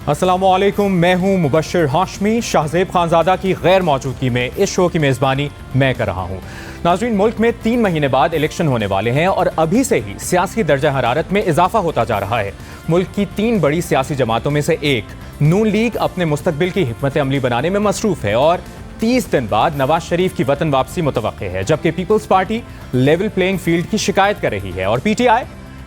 अस्सलामुअलैकुम, मैं हूं मुबश्शिर हाशमी। शाहज़ेब खानज़ादा की गैर मौजूदगी में इस शो की मेज़बानी मैं कर रहा हूं। नाज़रीन, मुल्क में 3 महीने बाद इलेक्शन होने वाले हैं और अभी से ही सियासी दर्जा हरारत में इजाफा होता जा रहा है। मुल्क की 3 बड़ी सियासी जमातों में से एक नून लीग अपने मुस्तकबिल की हिकमत अमली बनाने में मसरूफ़ है और 30 दिन बाद नवाज शरीफ की वतन वापसी मुतवक्के है, जबकि Peoples Party level playing field की शिकायत कर रही है और PTI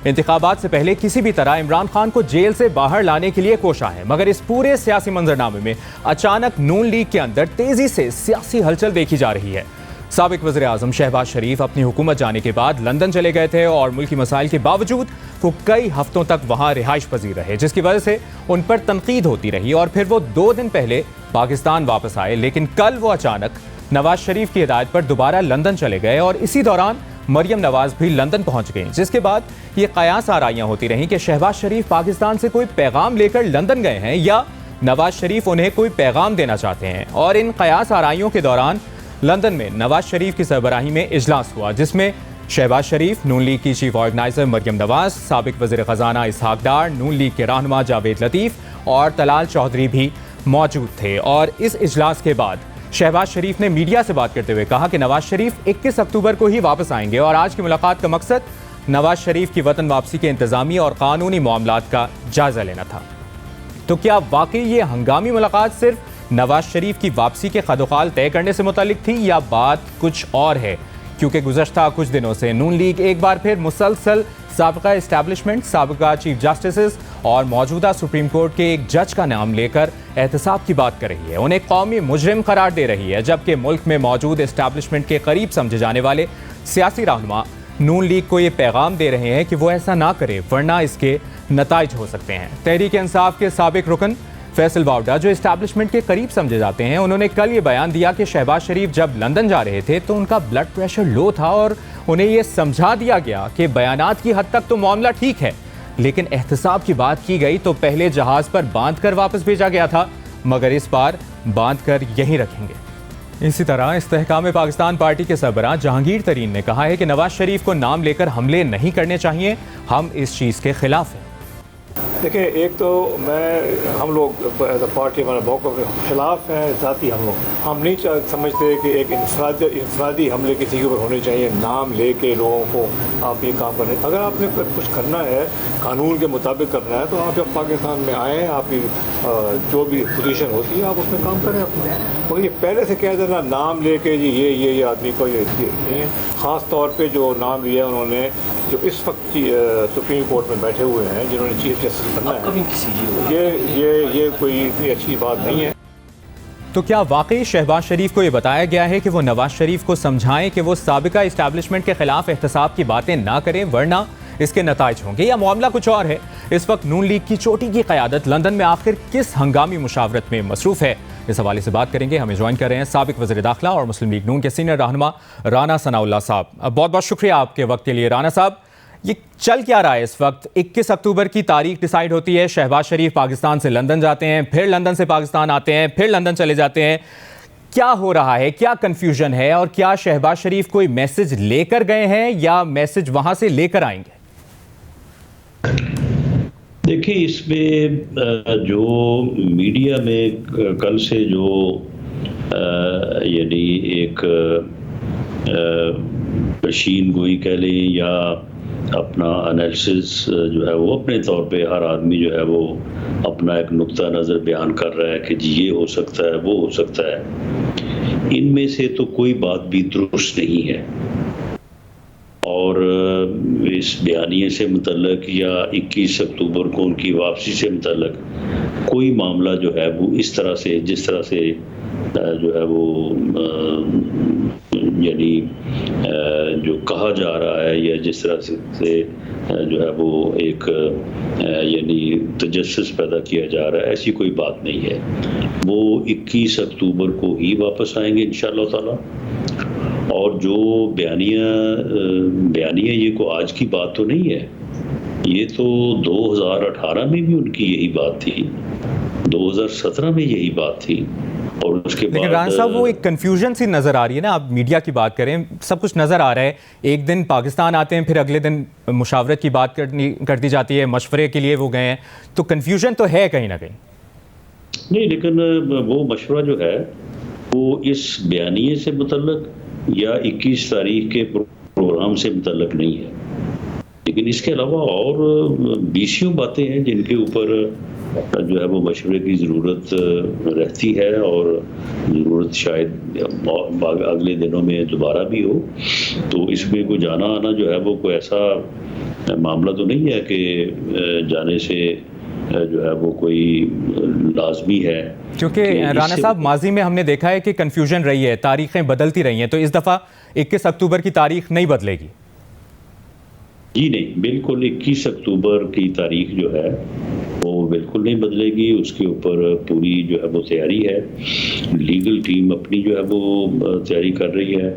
इंतखाबात से पहले किसी भी तरह इमरान खान को जेल से बाहर लाने के लिए कोशा है। मगर इस पूरे सियासी मंजरनामे में अचानक नून लीग के अंदर तेजी से सियासी हलचल देखी जा रही है। साबिक वज़ीर आज़म शहबाज शरीफ अपनी हुकूमत जाने के बाद लंदन चले गए थे और मुल्की मसाइल के बावजूद वो कई हफ्तों तक वहाँ रिहाइश पजीर रहे, जिसकी वजह से उन पर तनकीद होती रही और फिर वो 2 दिन पहले पाकिस्तान वापस आए। लेकिन कल वो अचानक नवाज शरीफ की हिदायत पर दोबारा लंदन चले गए और इसी दौरान मरियम नवाज भी लंदन पहुंच गईं, जिसके बाद ये कयास आराइयां होती रहीं कि शहबाज शरीफ पाकिस्तान से कोई पैगाम लेकर लंदन गए हैं या नवाज शरीफ उन्हें कोई पैगाम देना चाहते हैं। और इन कयास आराइयों के दौरान लंदन में नवाज शरीफ की सरबराही में इजलास हुआ, जिसमें शहबाज शरीफ, नून लीग की चीफ ऑर्गेनाइजर मरियम नवाज, साबिक वज़ीर ख़जाना इसहाक डार, नून लीग के रहनुमा जावेद लतीफ़ और तलाल चौधरी भी मौजूद थे। और इस इजलास के बाद शहबाज शरीफ ने मीडिया से बात करते हुए कहा कि नवाज शरीफ 21 अक्टूबर को ही वापस आएंगे और आज की मुलाकात का मकसद नवाज शरीफ की वतन वापसी के इंतजामी और कानूनी मामलात का जायजा लेना था। तो क्या वाकई ये हंगामी मुलाकात सिर्फ नवाज शरीफ की वापसी के खदोखाल तय करने से मुतालिक थी या बात कुछ और है? क्योंकि गुज़श्ता कुछ दिनों से नून लीग एक बार फिर मुसलसल साबिका इस्टेब्लिशमेंट, साबिका चीफ जस्टिस और मौजूदा सुप्रीम कोर्ट के एक जज का नाम लेकर एहतसाब की बात कर रही है, उन्हें कौमी मुजरिम करार दे रही है, जबकि मुल्क में मौजूद इस्टेब्लिशमेंट के करीब समझे जाने वाले सियासी रहनुमा नून लीग को ये पैगाम दे रहे हैं कि वो ऐसा ना करे वरना इसके नताइज हो सकते हैं। तहरीक इंसाफ के साबिक रुकन फैसल वावडा, जो इस्टेब्लिशमेंट के करीब समझे जाते हैं, उन्होंने कल ये बयान दिया कि शहबाज शरीफ जब लंदन जा रहे थे तो उनका ब्लड प्रेशर लो था और उन्हें यह समझा दिया गया कि बयानात की हद तक तो मामला ठीक है, लेकिन एहतसाब की बात की गई तो पहले जहाज पर बांध कर वापस भेजा गया था, मगर इस बार बांध कर यहीं रखेंगे। इसी तरह इस्तेहकाम पाकिस्तान पार्टी के सरबराह जहांगीर तरीन ने कहा है कि नवाज शरीफ को नाम लेकर हमले नहीं करने चाहिए, हम इस चीज़ के खिलाफ हैं। देखिए, एक तो हम लोग एज अ पार्टी हमारे मौक़िफ़ के खिलाफ हैं ज़ाती हमलों। हम नहीं समझते कि एक इंफरादी हमले किसी के ऊपर होने चाहिए, नाम लेके लोगों को आप ये काम करें। अगर आपने कुछ करना है, कानून के मुताबिक करना है, तो आप जब पाकिस्तान में आएँ, आपकी जो भी पोजीशन होती है आप उसमें काम करें अपना। तो ये पहले से कह देना नाम लेके जी ये आदमी को ये नहीं है। ख़ास तौर पे जो नाम लिया उन्होंने, जो इस वक्त सुप्रीम कोर्ट में बैठे हुए हैं, जिन्होंने चीफ जस्टिस बनना है, ये कोई इतनी अच्छी बात नहीं है। तो क्या वाकई शहबाज शरीफ को ये बताया गया है कि वो नवाज शरीफ को समझाएं कि वो साबिका इस्टेब्लिशमेंट के खिलाफ एहतसाब की बातें ना करें वरना इसके नताइज होंगे, या मामला कुछ और है? इस वक्त नून लीग की चोटी की क़यादत लंदन में आखिर किस हंगामी मुशावरत में मसरूफ़ है, इस हवाले से बात करेंगे। हमें ज्वाइन कर रहे हैं साबिक वज़ीर दाखिला और मुस्लिम लीग नून के सीनियर रहनुमा राना सनाउल्लाह साहब। बहुत बहुत शुक्रिया आपके वक्त के लिए। राना साहब, ये चल क्या रहा है इस वक्त? 21 अक्टूबर की तारीख डिसाइड होती है, शहबाज शरीफ पाकिस्तान से लंदन जाते हैं, फिर लंदन से पाकिस्तान आते हैं, फिर लंदन चले जाते हैं। क्या हो रहा है, क्या कंफ्यूजन है और क्या शहबाज शरीफ कोई मैसेज लेकर गए हैं या मैसेज वहां से लेकर आएंगे? देखिए, इसमें जो मीडिया में कल से जो यानी एक मशीन गोई कह लें या अपना एनालिसिस जो है वो अपने तौर पे हर आदमी जो है वो अपना एक नुक्ता नज़र बयान कर रहा है कि जी ये हो सकता है, वो हो सकता है, इनमें से तो कोई बात भी दुरुस्त नहीं है। और इस बयानिए से मुतल्लक या 21 अक्टूबर को उनकी वापसी से मुतल्लक कोई मामला जो है वो इस तरह से, जिस तरह से जो है वो यानी जो कहा जा रहा है या जिस तरह से जो है वो एक यानी तजस्सुस पैदा किया जा रहा है, ऐसी कोई बात नहीं है। वो 21 अक्टूबर को ही वापस आएंगे इंशाअल्लाह ताला। और जो बयानिया ये को आज की बात तो नहीं है, ये तो 2018 में भी उनकी यही बात थी, 2017 में यही बात थी। और उसके लेकिन राना साहब, वो एक कंफ्यूजन सी नज़र आ रही है ना। आप मीडिया की बात करें, सब कुछ नज़र आ रहा है, एक दिन पाकिस्तान आते हैं, फिर अगले दिन मुशावरत की बात कर दी जाती है, मशवरे के लिए वो गए हैं, तो कंफ्यूजन तो है कहीं ना कहीं। नहीं, लेकिन वो मशवरा जो है वो इस बयानिए से मुतल्लक या 21 तारीख के प्रोग्राम से मुतल्लक नहीं है, लेकिन इसके अलावा और 20 बातें हैं जिनके ऊपर जो है वो मशवरे की ज़रूरत रहती है, और ज़रूरत शायद अगले दिनों में दोबारा भी हो। तो इसमें कोई जाना आना जो है वो कोई ऐसा मामला तो नहीं है कि जाने से जो है वो कोई लाजमी है, क्योंकि राना साहब माजी में हमने देखा है कि कंफ्यूजन रही है, तारीखें बदलती रही हैं, तो इस दफ़ा 21 अक्टूबर की तारीख नहीं बदलेगी? जी नहीं, बिल्कुल 21 अक्टूबर की तारीख जो है वो बिल्कुल नहीं बदलेगी। उसके ऊपर पूरी जो है वो तैयारी है, लीगल टीम अपनी जो है वो तैयारी कर रही है,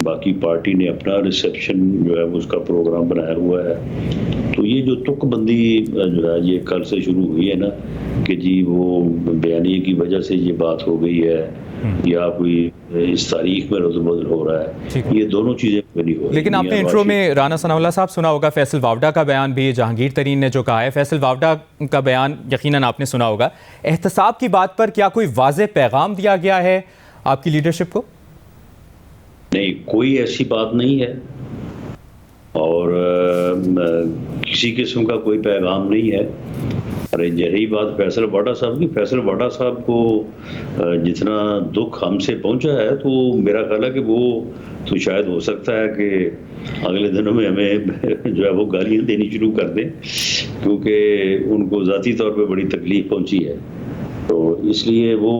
बाकी पार्टी ने अपना रिसेप्शन जो है वो उसका प्रोग्राम बनाया हुआ है। तो ये जो तुकबंदी जो है ये कल से शुरू हुई है ना कि जी वो बयानिए की वजह से ये बात हो गई है या कोई इस तारीख में रद्द-बदल हो रहा है, ये दोनों चीज़ें नहीं हो रही। लेकिन आपने इंट्रो में राना सनाउल्लाह साहब सुना होगा फैसल वावडा का बयान भी, जहांगीर तरीन ने जो कहा है, फैसल वावडा का बयान यकीनन आपने सुना होगा। एहतसाब की बात पर क्या कोई वाज़ेह पैगाम दिया गया है आपकी लीडरशिप को? नहीं, कोई ऐसी बात नहीं है और किसी किस्म का कोई पैगाम नहीं है। अरे यही बात फैसल वाडा साहब की, फैसल वाडा साहब को जितना दुख हमसे पहुंचा है तो मेरा ख्याल है कि वो तो शायद हो सकता है कि अगले दिनों में हमें जो है वो गालियां देनी शुरू कर दें, क्योंकि उनको ज़ाती तौर पे बड़ी तकलीफ पहुंची है। तो इसलिए वो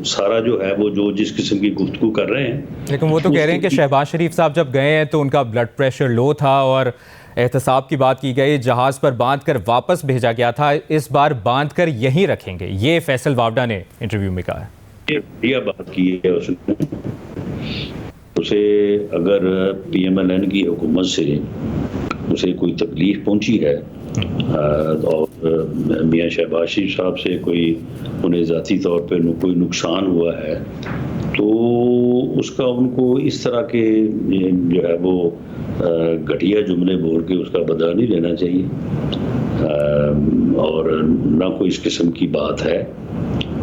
सारा जो है वो जो जिस किस्म की गुफ्तगू कर रहे हैं, लेकिन वो तो कह रहे हैं कि शहबाज शरीफ साहब जब गए हैं तो उनका ब्लड प्रेशर लो था और एहतसाब की बात की गई, जहाज़ पर बांध कर वापस भेजा गया था, इस बार बांध कर यहीं रखेंगे, ये फैसल वावडा ने इंटरव्यू में कहा है। ये बढ़िया बात की है उसने। उसे अगर PMLN की हुकूमत से उसे कोई तकलीफ पहुंची है और मियाँ शहबाज शरीफ साहब से कोई उन्हें ज़ाती तौर पे कोई नुकसान हुआ है, तो उसका उनको इस तरह के जो है वो घटिया जुमले बोल के उसका बदला नहीं लेना चाहिए, और ना कोई इस किस्म की बात है।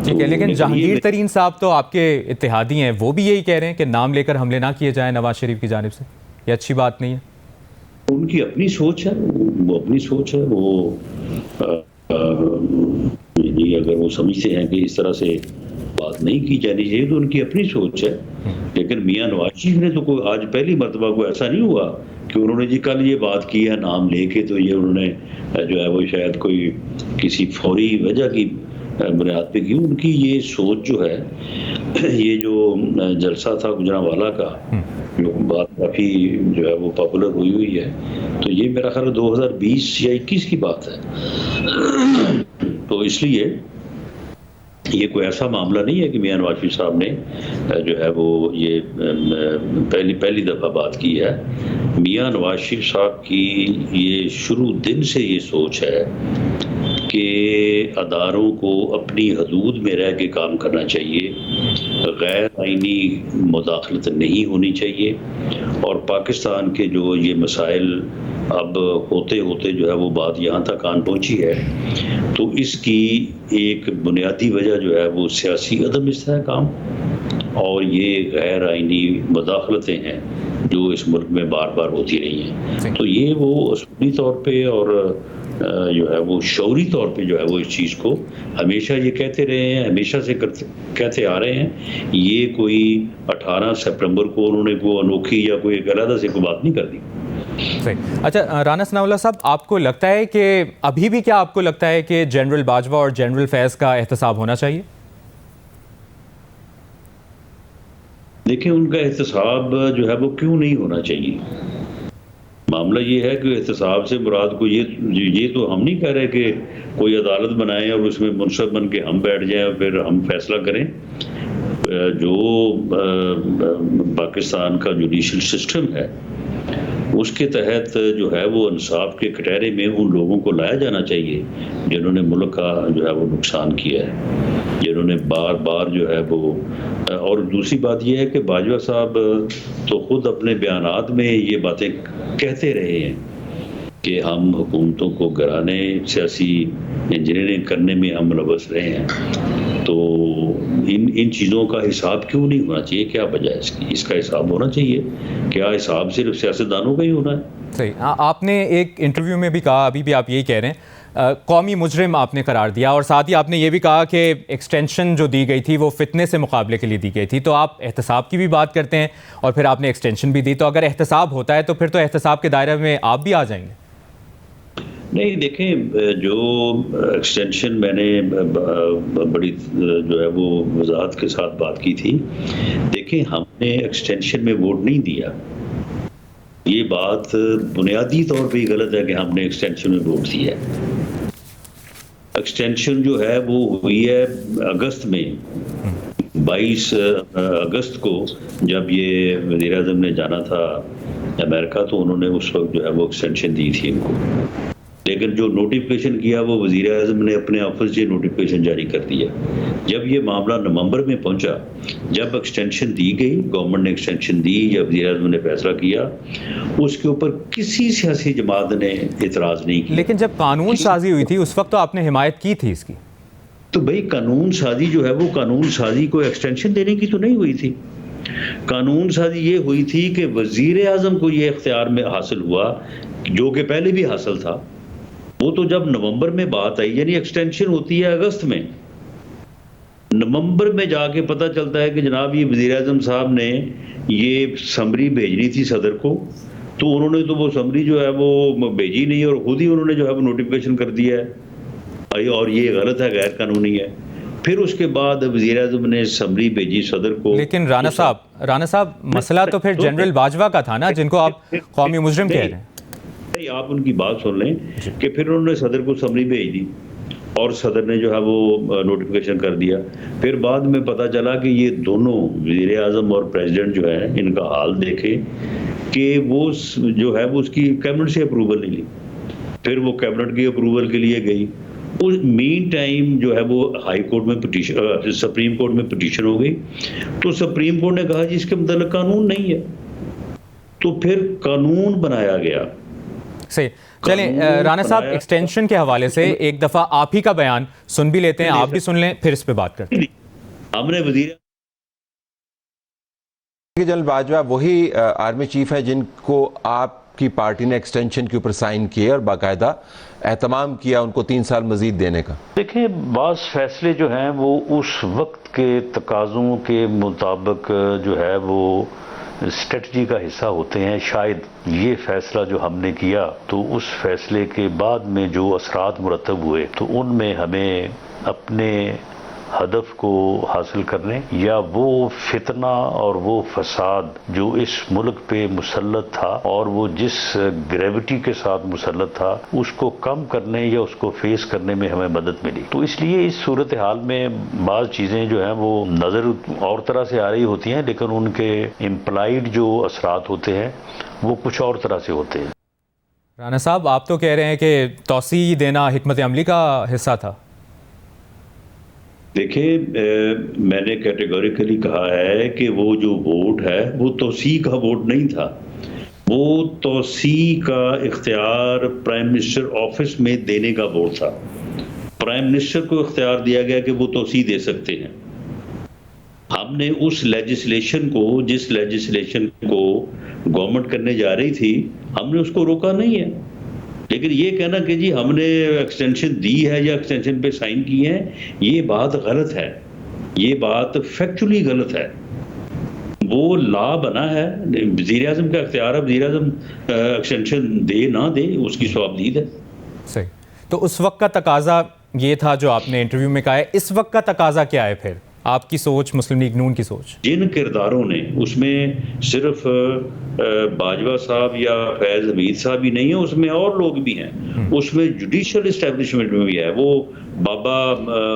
ठीक है, लेकिन जहांगीर तरीन साहब तो आपके इत्तेहादी हैं, वो भी यही कह रहे हैं कि नाम लेकर हमले ना किए जाए नवाज शरीफ की जानिब से, ये अच्छी बात नहीं है। उनकी अपनी सोच है, वो अपनी सोच है, वो अगर वो समझते हैं कि इस तरह से बात नहीं की जानी चाहिए तो उनकी अपनी सोच है। लेकिन मियाँ नवाज शरीफ ने तो कोई आज पहली मर्तबा को ऐसा नहीं हुआ कि उन्होंने जी कल ये बात की है नाम लेके, तो ये उन्होंने जो है वो शायद कोई किसी फौरी वजह की बुनियाद पे की। उनकी ये सोच जो है, ये जो जलसा था गुजरांवाला का, जो बात काफ़ी जो है वो पॉपुलर हुई है, तो ये मेरा ख्याल 2020 या 21 की बात है। तो इसलिए ये कोई ऐसा मामला नहीं है कि मियाँ नवाज शरीफ साहब ने जो है वो ये पहली दफ़ा बात की है। मियाँ नवाज शरीफ साहब की ये शुरू दिन से ये सोच है कि अदारों को अपनी हदूद में रह के काम करना चाहिए, गैर आइनी मुदाखलत नहीं होनी चाहिए, और पाकिस्तान के जो ये मसाइल अब होते होते जो है वो बात यहाँ तक आन पहुँची है, तो इसकी एक बुनियादी वजह जो है वो सियासी अदम इस्तेहकाम और ये गैर आइनी मुदाखलतें हैं जो इस मुल्क में बार बार होती रही हैं। तो ये वो असूली तौर पे और जो है वो शौरी तौर पे जो है वो इस चीज़ को हमेशा ये कहते रहे हैं, हमेशा से कहते आ रहे हैं। ये कोई 18 सितंबर को उन्होंने कोई अनोखी या कोई अलग से कोई बात नहीं कर दी। सही। अच्छा राना सनाउल्लाह साहब, आपको लगता है कि अभी भी क्या आपको लगता है कि जनरल बाजवा और जनरल फैज़ का एहतसाब होना चाहिए? देखिए, उनका एहतसाब जो है वो क्यों नहीं होना चाहिए। मामला ये है कि एहतसाब से मुराद को ये तो हम नहीं कह रहे कि कोई अदालत बनाएं और उसमें मुनसब बन के हम बैठ जाएं और फिर हम फैसला करें। जो पाकिस्तान का जुडिशल सिस्टम है उसके तहत जो है वो इंसाफ के कटहरे में उन लोगों को लाया जाना चाहिए जिन्होंने मुल्क का जो है वो नुकसान किया है, जिन्होंने बार बार जो है वो। और दूसरी बात ये है कि बाजवा साहब तो खुद अपने बयानात में ये बातें कहते रहे हैं कि हम हुकूमतों को गिराने, सियासी इंजीनियरिंग करने में हम मुलव्वस रहे हैं। तो इन चीज़ों का हिसाब क्यों नहीं होना चाहिए? क्या वजह है इसकी? इसका हिसाब होना चाहिए। क्या हिसाब सिर्फ सियासतदानों का ही होना है? सही। आपने एक इंटरव्यू में भी कहा, अभी भी आप यही कह रहे हैं, कौमी मुजरिम आपने करार दिया, और साथ ही आपने ये भी कहा कि एक्सटेंशन जो दी गई थी वो फितने से मुकाबले के लिए दी गई थी। तो आप एहतसाब की भी बात करते हैं और फिर आपने एक्सटेंशन भी दी, तो अगर एहतसाब होता है तो फिर तो एहतसाब के दायरे में आप भी आ जाएंगे। नहीं, देखें, जो एक्सटेंशन मैंने बड़ी जो है वो वजाहत के साथ बात की थी। देखें, हमने एक्सटेंशन में वोट नहीं दिया। ये बात बुनियादी तौर पे गलत है कि हमने एक्सटेंशन में वोट दिया है। एक्सटेंशन जो है वो हुई है अगस्त में, 22 अगस्त को, जब ये वज़ीर आज़म ने जाना था अमेरिका, तो उन्होंने उस वक्त जो है वो एक्सटेंशन दी थी इनको। लेकिन जो नोटिफिकेशन किया वो वज़ीर आज़म ने अपने ऑफिस से नोटिफिकेशन जारी कर दिया। जब ये मामला नवंबर में पहुंचा, जब एक्सटेंशन दी गई, गवर्नमेंट ने एक्सटेंशन दी, जब वज़ीर आज़म ने फैसला किया, उसके ऊपर किसी सियासी जमात ने इतराज़ नहीं किया। लेकिन जब कानून साजी हुई थी उस वक्त तो आपने हिमायत की थी इसकी। तो भाई, कानून साजी जो है वो कानून साजी को एक्सटेंशन देने की तो नहीं हुई थी। कानून साजी ये हुई थी कि वज़ीर आज़म को ये इख्तियार में हासिल हुआ, जो कि पहले भी हासिल था। वो तो जब नवंबर में बात आई, यानी एक्सटेंशन होती है अगस्त में, नवंबर में जाके पता चलता है कि जनाब ये वज़ीर आज़म साहब ने ये समरी भेजनी थी सदर को, तो उन्होंने तो वो समरी जो है वो भेजी नहीं, और खुद ही उन्होंने जो है वो नोटिफिकेशन कर दिया है, और ये गलत है, गैर कानूनी है। फिर उसके बाद वज़ीर आज़म ने समरी भेजी सदर को। लेकिन राना साहब मसला तो फिर जनरल बाजवा का था ना, जिनको आप कौमी मुजरिम कह रहे हैं। आप उनकी बात सुन लें कि फिर उन्होंने सदर को समरी भेज दी और सदर ने जो है वो नोटिफिकेशन कर दिया। फिर बाद में पता चला कि ये दोनों वज़ीर आज़म और प्रेसिडेंट जो है, इनका हाल देखे कि वो जो है वो उसकी कैबिनेट से अप्रूवल नहीं ली। फिर वो कैबिनेट की अप्रूवल के लिए गई। उस मीन टाइम जो है वो हाई कोर्ट में पिटीशन, सुप्रीम कोर्ट में पिटीशन हो गई। तो सुप्रीम कोर्ट ने कहा जी इसके मतलब कानून नहीं है, तो फिर कानून बनाया गया। सही। चलें राना साहब, एक्सटेंशन के हवाले से एक दफ़ा आप ही का बयान सुन भी लेते हैं, आप भी सुन लें, फिर इस पे बात करते हैं। हमने वज़ीर जनरल बाजवा वही आर्मी चीफ है जिनको आपकी पार्टी ने एक्सटेंशन के ऊपर साइन किए और बाकायदा एहतमाम किया उनको 3 साल मजीद देने का। देखिए, बाज़ फैसले जो हैं वो उस वक्त के तकाज़ों के मुताबिक जो है वो स्ट्रेटजी का हिस्सा होते हैं। शायद ये फैसला जो हमने किया, तो उस फैसले के बाद में जो असरात मुरतब हुए, तो उनमें हमें अपने हदफ को हासिल करने या वो फितना और वो फसाद जो इस मुल्क पे मुसल्लत था और वो जिस ग्रेविटी के साथ मुसल्लत था, उसको कम करने या उसको फेस करने में हमें मदद मिली। तो इसलिए इस सूरत हाल में बाज़ चीज़ें जो हैं वो नज़र और तरह से आ रही होती हैं, लेकिन उनके इम्प्लाइड जो असरात होते हैं वो कुछ और तरह से होते हैं। राना साहब, आप तो कह रहे हैं कि तौसी देना हिकमत अमली का हिस्सा था। देखिए, मैंने कैटेगोरिकली कहा है कि वो जो वोट है वो तौसी का वोट नहीं था। वो तौसी का इख्तियार प्राइम मिनिस्टर ऑफिस में देने का वोट था। प्राइम मिनिस्टर को इख्तियार दिया गया कि वो तौसी दे सकते हैं। हमने उस लेजिस्लेशन को, जिस लेजिस्लेशन को गवर्नमेंट करने जा रही थी, हमने उसको रोका नहीं है। लेकिन ये कहना कि जी हमने एक्सटेंशन दी है या एक्सटेंशन पे साइन किए हैं, ये बात गलत है। ये बात फैक्चुअली गलत है। वो लॉ बना है, वज़ीर आज़म का इख्तियार है, वज़ीर आज़म एक्सटेंशन दे ना दे उसकी स्वाबदीद है। सही। तो उस वक्त का तकाजा ये था जो आपने इंटरव्यू में कहा है, इस वक्त का तकाजा क्या है फिर आपकी सोच, मुस्लिम लीग नून की सोच? जिन किरदारों ने, उसमें सिर्फ बाजवा साहब या फैज़ हमीद साहब ही नहीं है, उसमें और लोग भी हैं। उसमें जुडिशल इस्टेब्लिशमेंट में भी है, वो बाबा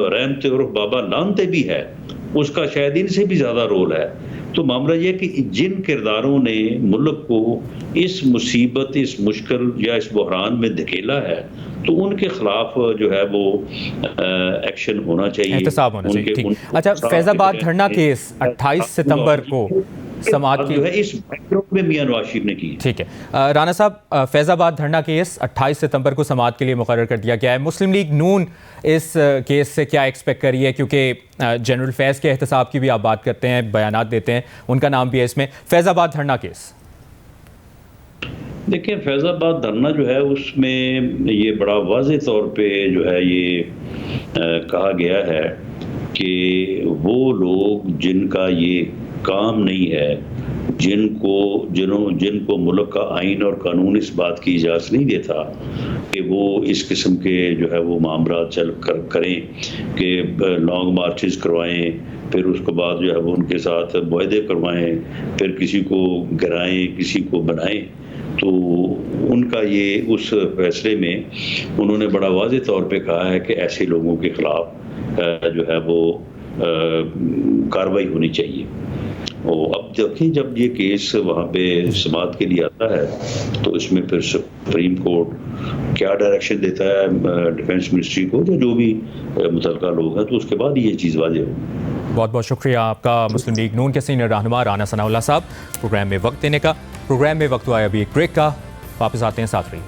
रहमते और बाबा लानते भी है, उसका शायद इनसे भी ज़्यादा रोल है। तो मामला यह है कि जिन किरदारों ने मुल्क को इस मुसीबत, इस मुश्किल या इस बहरान में धकेला है, तो उनके खिलाफ जो है वो एक्शन होना चाहिए, एहतसाब होना चाहिए। ठीक। अच्छा, फैज़ाबाद धरना केस 28 सितंबर को समाअत की जो है इस बैकग्राउंड में मियां नवाज शरीफ ने की। ठीक है राना साहब, फैज़ाबाद धरना केस 28 सितंबर को समाअत के लिए मुकर्रर कर दिया गया है। मुस्लिम लीग नून इस केस से क्या एक्सपेक्ट करी है, क्योंकि जनरल फैज़ के एहतसाब की भी आप बात करते हैं, बयानात देते हैं, उनका नाम भी है इसमें। फैज़ाबाद धरना केस, देखिए फैज़ाबाद धरना जो है उसमें ये बड़ा वाज़ेह तौर पे जो है ये कहा गया है कि वो लोग जिनका ये काम नहीं है, जिनको मुल्क का आइन और कानून इस बात की इजाज़त नहीं देता कि वो इस किस्म के जो है वो मामला करें कि लॉन्ग मार्चेस करवाएं, फिर उसके बाद जो है वो उनके साथ मुआहदे करवाएं, फिर किसी को गिराएं, किसी को बनाएं, तो उनका ये उस फैसले में उन्होंने बड़ा वाज़ेह तौर पे कहा है कि ऐसे लोगों के ख़िलाफ़ जो है वो कार्रवाई होनी चाहिए। और अब देखिए जब ये केस वहाँ पे समाअत के लिए आता है तो इसमें फिर सुप्रीम कोर्ट क्या डायरेक्शन देता है डिफेंस मिनिस्ट्री को, जो भी मुतल्लिका लोग हैं, तो उसके बाद ये चीज़ वाज़ेह होगी। बहुत बहुत शुक्रिया आपका मुस्लिम लीग नून के सीनियर रहनुमा राना सनाउल्लाह साहब प्रोग्राम में वक्त देने का। प्रोग्राम में वक्त हुआ अभी एक ब्रेक का, वापस आते हैं, साथ रहिए।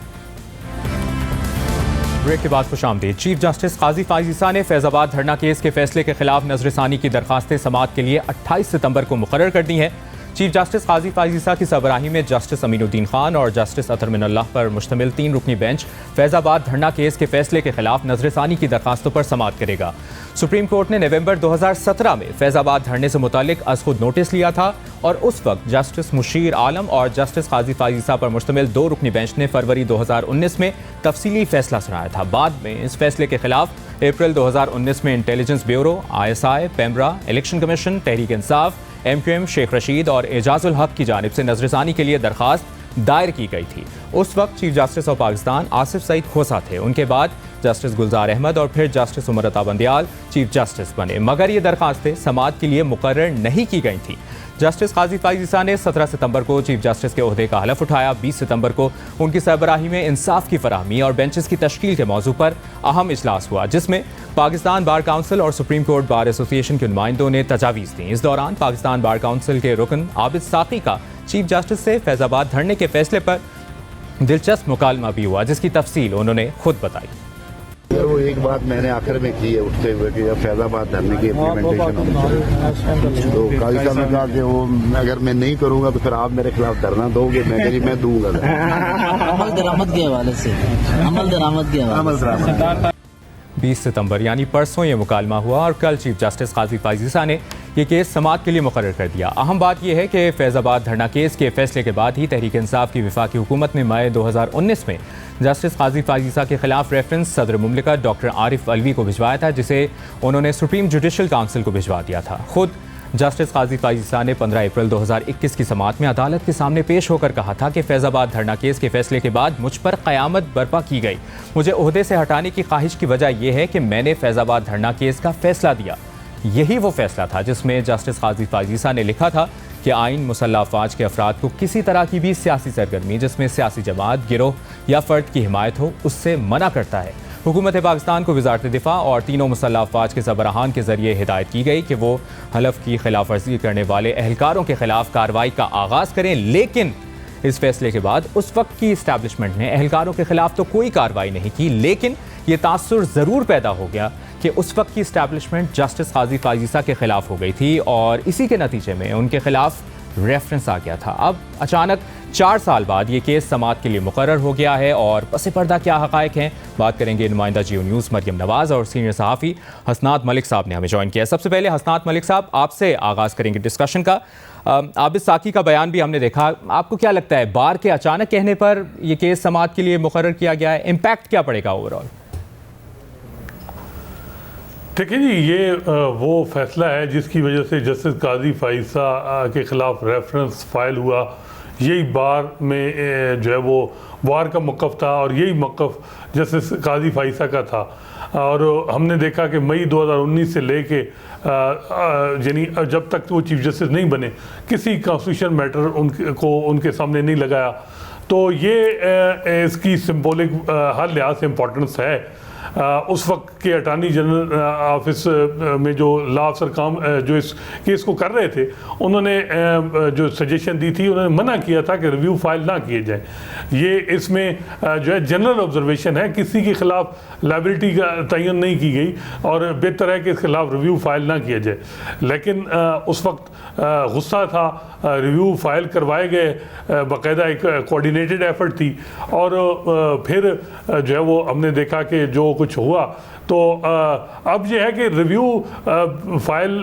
ब्रेक के बाद खुशामदीद। चीफ जस्टिस काजी फाइज ईसा ने फैज़ाबाद धरना केस के फैसले के खिलाफ नजरसानी की दरखास्तें समाअत के लिए 28 सितंबर को मुकर्रर कर दी हैं। चीफ जस्टिस काजी फाइज ईसा की सरबराही में जस्टिस अमीनुद्दीन खान और जस्टिस अतर मिनल्लाह पर मुश्तमिल 3 रुकनी बेंच फैज़ाबाद धरना केस के फैसले के खिलाफ नजरसानी की दरखास्तों पर समाअत करेगा। सुप्रीम कोर्ट ने नवंबर 2017 में फैज़ाबाद धरने से मुतालिक अज खुद नोटिस लिया था और उस वक्त जस्टिस मुशीर आलम और जस्टिस काजी फाइज ईसा पर मुश्तमिल 2 रुकनी बेंच ने फरवरी 2019 में तफसीली फैसला सुनाया था। बाद में इस फैसले के खिलाफ अप्रैल 2019 में intelligence bureau, ISI, PEMRA, election commission, Tehreek Insaf, MQM, Sheikh Rashid और एजाजुल हक की जानिब से नजरसानी के लिए दरखास्त दायर की गई थी। उस वक्त chief justice of Pakistan Asif Saeed Khosa थे। उनके बाद जस्टिस गुलजार अहमद और फिर justice Umar Ata Bandial chief justice बने, मगर ये दरखास्तें समाअत के लिए मुकर्रर नहीं की गई थी। जस्टिस काजी फाइज ईसा ने 17 सितंबर को चीफ जस्टिस के ओहदे का हलफ उठाया। 20 सितंबर को उनकी सरबराही में इंसाफ की फराहमी और बेंचेस की तश्कील के मौजू पर अहम इजलास हुआ, जिसमें पाकिस्तान बार काउंसिल और सुप्रीम कोर्ट बार एसोसिएशन के नुमाइंदों ने तजावीज़ दी। इस दौरान पाकिस्तान बार काउंसिल के रुकन आबिद साकी का चीफ जस्टिस से फैज़ाबाद धरने के फैसले पर दिलचस्प मुकालमा भी हुआ, जिसकी तफसील उन्होंने खुद बताई। वो एक बात मैंने आखिर में की है उठते हुए कि जब फैज़ाबाद धरने की इम्प्लीमेंटेशन होनी चाहिए, तो काजी साहब ने कहा कि वो अगर मैं नहीं करूंगा तो फिर आप मेरे खिलाफ धरना दोगे। मैं कह मैं दूंगा। अमल दरामद के हवाले से 20 सितंबर यानी परसों ये मुकालमा हुआ और कल चीफ जस्टिस काजी फाइज ईसा ने ये केस समाअत के लिए मुकर्रर कर दिया। अहम बात यह है कि फैज़ाबाद धरना केस के फैसले के बाद ही तहरीक इंसाफ की वफाकी हुकूमत ने मई 2019 में जस्टिस काजी फाइज ईसा के खिलाफ रेफरेंस सदर मुमलिकत डॉक्टर आरिफ अलवी को भिजवाया था, जिसे उन्होंने सुप्रीम जुडिशल काउंसिल को भिजवा दिया था। खुद जस्टिस काजी फाइज ईसा ने 15 अप्रैल 2021 की समाअत में अदालत के सामने पेश होकर कहा था कि फैज़ाबाद धरना केस के फैसले के बाद मुझ पर क़यामत बर्पा की गई। मुझे ओहदे से हटाने की ख्वाहिश की वजह यह है कि मैंने फैज़ाबाद धरना केस का फैसला दिया। यही वो फैसला था जिसमें जस्टिस काजी फाइज ईसा ने लिखा था कि आइन मुसल्लह अफवाज के अफराद को किसी तरह की भी सियासी सरगर्मी जिसमें सियासी जमात, गिरोह या फ़र्द की हिमायत हो, उससे मना करता है। हुकूमत पाकिस्तान को वजारत दिफा और तीनों मुसल्लह अफवाज के सरबराहान के जरिए हिदायत की गई कि वो हलफ की खिलाफ वर्जी करने वाले एहलकारों के खिलाफ कार्रवाई का आगाज़ करें, लेकिन इस फैसले के बाद उस वक्त की इस्टेब्लिशमेंट ने एहलकारों के खिलाफ तो कोई कार्रवाई नहीं की, लेकिन ये तासुर ज़रूर पैदा हो गया कि उस वक्त की इस्टेब्लिशमेंट जस्टिस काजी फाइज ईसा के खिलाफ हो गई थी और इसी के नतीजे में उनके खिलाफ रेफरेंस आ गया था। अब अचानक 4 साल बाद ये केस समाअत के लिए मुकर्रर हो गया है और पसे पर्दा क्या हक़ाइक़ हैं, बात करेंगे नुमाइंदा जियो न्यूज़ मरियम नवाज़ और सीनियर सहाफ़ी हसनात मलिक साहब ने हमें ज्वाइन किया। सबसे पहले हसनात मलिक साहब, आपसे आगाज़ करेंगे डिस्कशन का। आबिद साकी का बयान भी हमने देखा, आपको क्या लगता है बार के अचानक कहने पर यह केस समाअत के लिए मुकर्रर किया गया है, इम्पैक्ट क्या पड़ेगा ओवरऑल? देखिए जी, ये वो फैसला है जिसकी वजह से जस्टिस काजी फाइज ईसा के ख़िलाफ़ रेफरेंस फाइल हुआ। यही बार में जो है वो बार का मौक़िफ़ था और यही मौक़िफ़ जस्टिस काजी फाइज ईसा का था। और हमने देखा कि मई 2019 से लेके यानी जब तक वो चीफ जस्टिस नहीं बने किसी कॉन्स्टिट्यूशन मैटर उनके सामने नहीं लगाया। तो ये इसकी सिंबॉलिक हर लिहाज से इम्पोर्टेंस है उस वक्त के अटॉर्नी जनरल ऑफिस में जो लॉ अफसर काम जो इस केस को कर रहे थे, उन्होंने जो सजेशन दी थी, उन्होंने मना किया था कि रिव्यू फाइल ना किए जाए। ये इसमें जो है जनरल ऑब्जर्वेशन है, किसी के खिलाफ लायबिलिटी का तयन नहीं की गई और बेहतर है कि इसके खिलाफ रिव्यू फाइल ना किया जाए। लेकिन उस वक्त गुस्सा था, रिव्यू फाइल करवाए गए, बाकायदा एक कोऑर्डिनेटेड एफर्ट थी और फिर जो है वो हमने देखा कि जो कुछ हुआ तो अब यह है कि रिव्यू फाइल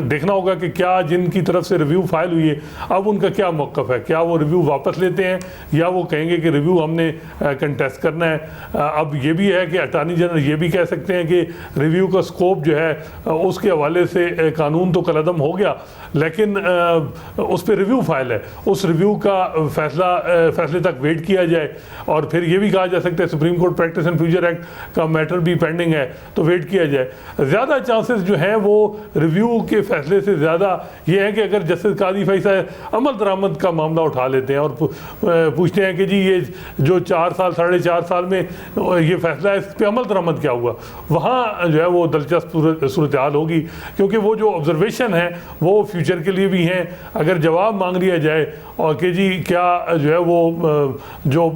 देखना होगा कि क्या जिनकी तरफ से रिव्यू फाइल हुई है अब उनका क्या मौक़िफ़ है, क्या वो रिव्यू वापस लेते हैं या वो कहेंगे कि रिव्यू हमने कंटेस्ट करना है। अब ये भी है कि अटॉर्नी जनरल ये भी कह सकते हैं कि रिव्यू का स्कोप जो है उसके हवाले से कानून तो कलअदम हो गया, लेकिन उस पर रिव्यू फाइल है, उस रिव्यू का फैसले तक वेट किया जाए। और फिर ये भी कहा जा सकता है supreme court practice and future act का मैटर भी पेंडिंग है तो वेट किया जाए। ज़्यादा चांसेस जो हैं वो रिव्यू के फैसले से ज़्यादा ये है कि अगर जस्टिस कादी फैसला अमल दरामद का मामला उठा लेते हैं और पूछते हैं कि जी ये जो 4 साल 4.5 साल में ये फैसला है इस पर अमल दरामद क्या हुआ, वहाँ जो है वो दिलचस्प सूरत हाल होगी, क्योंकि वो जो ऑब्जर्वेशन है वो फ्यूचर के लिए भी हैं। अगर जवाब मांग लिया जाए और कि जी क्या जो है वो जो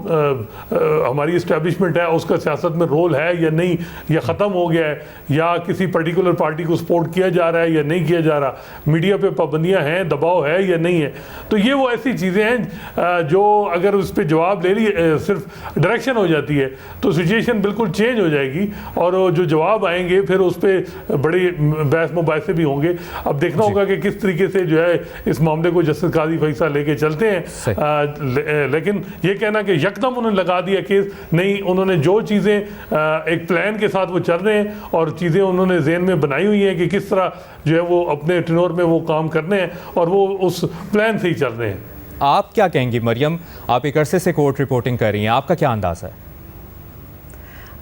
हमारी इस्टेब्लिशमेंट है उसका सियासत में रोल है या नहीं, या ख़त्म हो गया है, या किसी पर्टिकुलर पार्टी को सपोर्ट किया जा रहा है या नहीं किया जा रहा, मीडिया पे पाबंदियां हैं, दबाव है या नहीं है, तो ये वो ऐसी चीज़ें हैं जो अगर उस पर जवाब ले लिए सिर्फ डायरेक्शन हो जाती है तो सिचुएशन बिल्कुल चेंज हो जाएगी और जो जवाब आएंगे फिर उस पर बड़ी बहस मुबाहिसे भी होंगे। अब देखना होगा कि किस तरीके से जो है इस मामले को जस्टिस कादी फैसला लेके चलते हैं। लेकिन ये कहना कि यकदम उन्होंने लगा दिया केस, नहीं, उन्होंने जो चीज़ें एक प्लान के साथ वो चल रहे हैं और चीज़ें उन्होंने ज़हन में बनाई हुई हैं कि किस तरह जो है वो अपने टेन्योर में वो काम करने हैं और वो उस प्लान से ही चल रहे हैं। आप क्या कहेंगी मरियम, आप एक अरसे से कोर्ट रिपोर्टिंग कर रही हैं, आपका क्या अंदाज़ा है?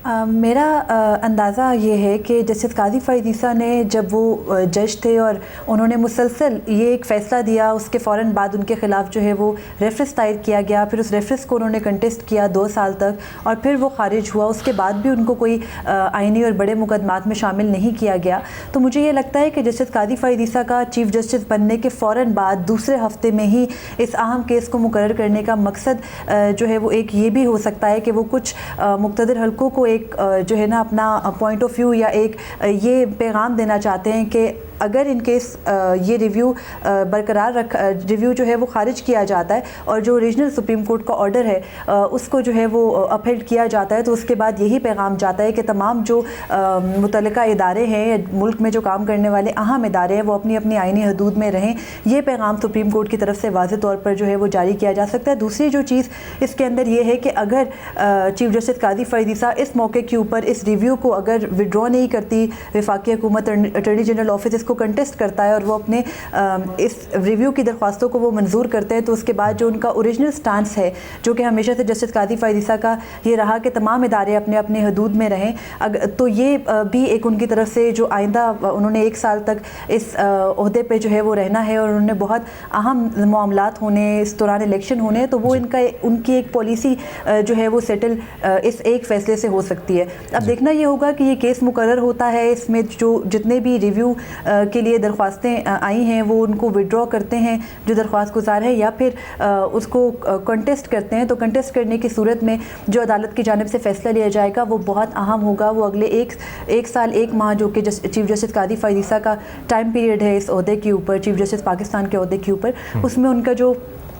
मेरा अंदाज़ा ये है कि जस्टिस कादी फ़ाइज़ ईसा ने जब वो जज थे और उन्होंने मुसलसल ये एक फ़ैसला दिया, उसके फ़ौरन बाद उनके ख़िलाफ़ जो है वो रेफरेंस दायर किया गया, फिर उस रेफरेंस को उन्होंने कंटेस्ट किया 2 साल तक और फिर वो ख़ारिज हुआ। उसके बाद भी उनको कोई आइनी और बड़े मुकदमात में शामिल नहीं किया गया। तो मुझे ये लगता है कि जस्टिस कादी फ़ाइज़ ईसा का चीफ़ जस्टिस बनने के फ़ौरन बाद दूसरे हफ्ते में ही इस अहम केस को मुकर्रर करने का मकसद जो है वो एक ये भी हो सकता है कि वो कुछ मुक़्तदर हल्कों को एक जो है ना अपना पॉइंट ऑफ व्यू या एक ये पैगाम देना चाहते हैं कि अगर इन केस ये रिव्यू बरकरार रिव्यू जो है वो खारिज किया जाता है और जो ओरिजिनल सुप्रीम कोर्ट का ऑर्डर है उसको जो है वो अपहेल्ड किया जाता है, तो उसके बाद यही पैगाम जाता है कि तमाम जो मुतल्लिका इदारे हैं या मुल्क में जो काम करने वाले अहम इदारे हैं वो अपनी अपनी आइनी हदूद में रहें। ये पैगाम सुप्रीम कोर्ट की तरफ से वाज़ेह तौर पर जो है वो जारी किया जा सकता है। दूसरी जो चीज़ इसके अंदर ये है कि अगर चीफ जस्टिस कादी फ़ाइज़ ईसा इस मौके के ऊपर इस रिव्यू को अगर विड्रॉ नहीं करती, वफाकी हुकूमत अटॉर्नी जनरल ऑफिस इसको कंटेस्ट करता है और वो अपने इस रिव्यू की दरख्वास्तों को वो मंजूर करते हैं, तो उसके बाद जो उनका ओरिजिनल स्टांस है जो कि हमेशा से जस्टिस कादी फ़ाइज़ ईसा का ये रहा कि तमाम इदारे अपने अपने हदूद में रहें, तो ये भी एक उनकी तरफ से जो आइंदा उन्होंने 1 साल तक इस ओहदे पे जो है वो रहना है और उन्होंने बहुत अहम मामलात होने, इस दौरान इलेक्शन होने, तो वो उनकी एक पॉलिसी जो है वो सेटल इस एक फ़ैसले से हो सकती है। अब देखना ये होगा कि ये केस मुकर्रर होता है, इसमें जो जितने भी रिव्यू के लिए दरख्वास्तें आई हैं वो उनको विड्रॉ करते हैं जो दरख्वास्त गुजार है, या फिर उसको कंटेस्ट करते हैं। तो कंटेस्ट करने की सूरत में जो अदालत की जानिब से फ़ैसला लिया जाएगा वो बहुत अहम होगा। वो अगले एक साल 1 माह जो कि चीफ जस्टिस कादी फ़ाइज़ ईसा का टाइम पीरियड है इस ओहदे के ऊपर, चीफ जस्टिस पाकिस्तान के ओहदे के ऊपर, उसमें उनका जो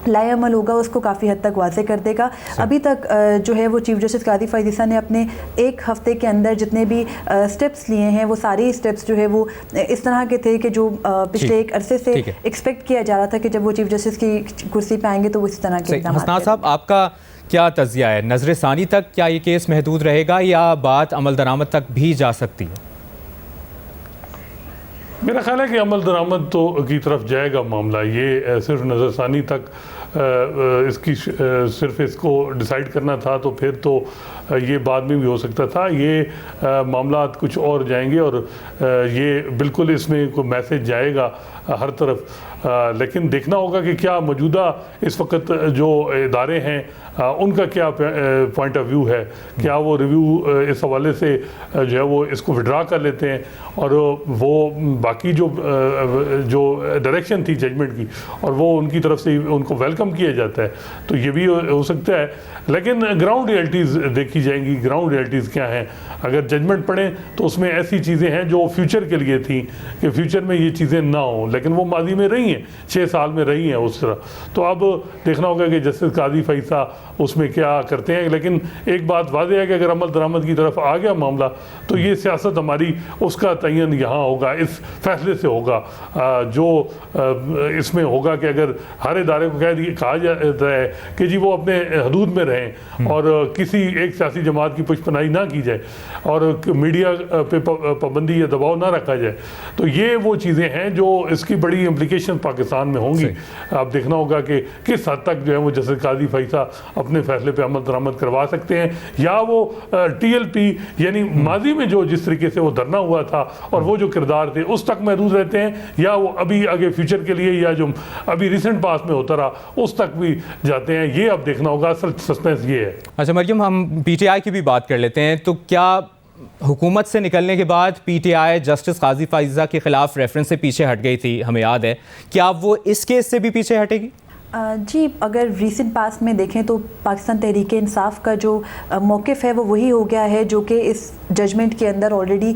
लाएअमल होगा उसको काफ़ी हद तक वाज़े कर देगा। अभी तक जो है वो चीफ जस्टिस कादी फ़ाइज़ ईसा ने अपने 1 हफ़्ते के अंदर जितने भी स्टेप्स लिए हैं वो सारे स्टेप्स जो है वो इस तरह के थे कि जो पिछले एक अरसे से एक्सपेक्ट किया जा रहा था कि जब वो चीफ जस्टिस की कुर्सी पे आएंगे तो वो इस तरह के इक़दाम। हसनात साहब, आपका क्या तज़किया है, नज़र सानी तक क्या ये केस महदूद रहेगा या बात अमल दरामद तक भी जा सकती है? मेरा ख्याल है कि अमल दरामद तो की तरफ जाएगा मामला, ये सिर्फ नज़रसानी तक इसकी सिर्फ इसको डिसाइड करना था तो फिर तो ये बाद में भी हो सकता था। ये मामला कुछ और जाएंगे और ये बिल्कुल इसमें कोई मैसेज जाएगा हर तरफ, लेकिन देखना होगा कि क्या मौजूदा इस वक्त जो इदारे हैं उनका क्या पॉइंट ऑफ व्यू है। क्या वो रिव्यू इस हवाले से जो है वो इसको विड्रा कर लेते हैं और वो बाकी जो डायरेक्शन थी जजमेंट की और वो उनकी तरफ से उनको वेलकम किया जाता है, तो ये भी हो सकता है। लेकिन ग्राउंड रियलिटीज़ देखी जाएंगी। ग्राउंड रियलिटीज़ क्या हैं? अगर जजमेंट पढ़ें तो उसमें ऐसी चीज़ें हैं जो फ्यूचर के लिए थी कि फ्यूचर में ये चीज़ें ना हों, लेकिन वो माजी में रही हैं, 6 साल में रही हैं उस तरह। तो अब देखना होगा कि जस्टिस काजी फैसा उसमें क्या करते हैं। लेकिन एक बात वाज़ेह है कि अगर अमल दरामद की तरफ आ गया मामला तो ये सियासत हमारी उसका तयन यहाँ होगा, इस फैसले से होगा जो इसमें होगा कि अगर हर इदारे को कहा जाता है कि जी वो अपने हदूद में रहें और किसी एक सियासी जमात की पुष्पनाई ना की जाए और मीडिया पे पाबंदी या दबाव ना रखा जाए, तो ये वो चीज़ें हैं जो इसकी बड़ी इम्प्लिकेशन पाकिस्तान में होंगी। अब देखना होगा कि किस हद तक जो है वो जस्टिस काजी फैसा अपने फैसले पे अमल दरामद करवा सकते हैं, या वो TLP यानी माजी में जो जिस तरीके से वो धरना हुआ था और वो जो किरदार थे उस तक महदूद रहते हैं, या वो अभी आगे फ्यूचर के लिए या जो अभी रिसेंट पास में होता रहा उस तक भी जाते हैं। ये अब देखना होगा, असल सस्पेंस ये है। अच्छा मरियम, हम PTI की भी बात कर लेते हैं। तो क्या हुकूमत से निकलने के बाद PTI जस्टिस काजी फैसा के खिलाफ रेफरेंस से पीछे हट गई थी, हमें याद है, क्या वो इस केस से भी पीछे हटेगी? जी, अगर रीसेंट पास में देखें तो पाकिस्तान तहरीक इंसाफ का जो मौक़िफ़ है वो वही हो गया है जो कि इस जजमेंट के अंदर ऑलरेडी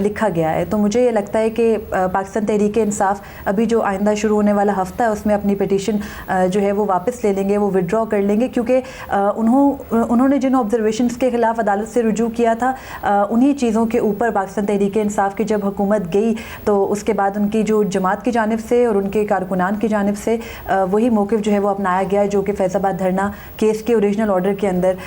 लिखा गया है। तो मुझे ये लगता है कि पाकिस्तान तहरीक इंसाफ अभी जो आइंदा शुरू होने वाला हफ़्ता है उसमें अपनी पिटीशन जो है वो वापस ले लेंगे, वो विड्रॉ कर लेंगे, क्योंकि उन्होंने जिन ऑब्जर्वेशंस के ख़िलाफ़ अदालत से रुजू किया था उन्हीं चीज़ों के ऊपर पाकिस्तान तहरीक इंसाफ की जब हुकूमत गई तो उसके बाद उनकी जो जमात की जानिब से और उनके कारकुनान की जानिब से वही मौक़िफ़ जो है वो अपनाया गया है जो कि फैज़ाबाद धरना केस के ओरिजिनल ऑर्डर के अंदर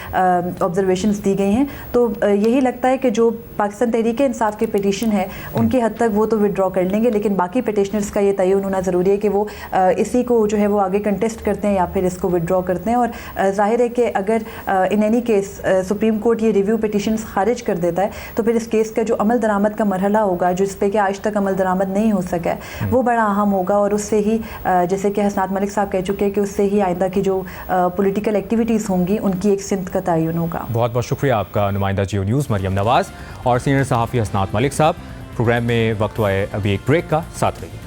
ऑब्जर्वेशंस दी गई हैं। तो यही लगता है कि जो पाकिस्तान तहरीक इंसाफ की पिटीशन है उनकी हद तक वो तो विड्रॉ कर लेंगे, लेकिन बाकी पिटिशनर्स का ये तयन होना ज़रूरी है कि वो इसी को जो है वो आगे कंटेस्ट करते हैं या फिर इसको विड्रॉ करते हैं। और ज़ाहिर है कि अगर in any case supreme court ये रिव्यू पिटिशंस खारिज कर देता है तो फिर इस केस का जो अमल दरामद का मरहला होगा जिस पे कि आज तक अमल दरामद नहीं हो सका है वो बड़ा अहम होगा, और उससे ही जैसे कि हसनात मलिक साहब कह चुके कि उससे ही आइंदा की जो पॉलिटिकल एक्टिविटीज़ होंगी उनकी एक सिमत का तयन होगा। बहुत बहुत शुक्रिया आपका नुमाइंदा जियो न्यूज़ मरियम नवाज़ और सीनियर सहाफ़ी हसनात मलिक साहब। प्रोग्राम में वक्त हुआ है अभी एक ब्रेक का, साथ रहिए।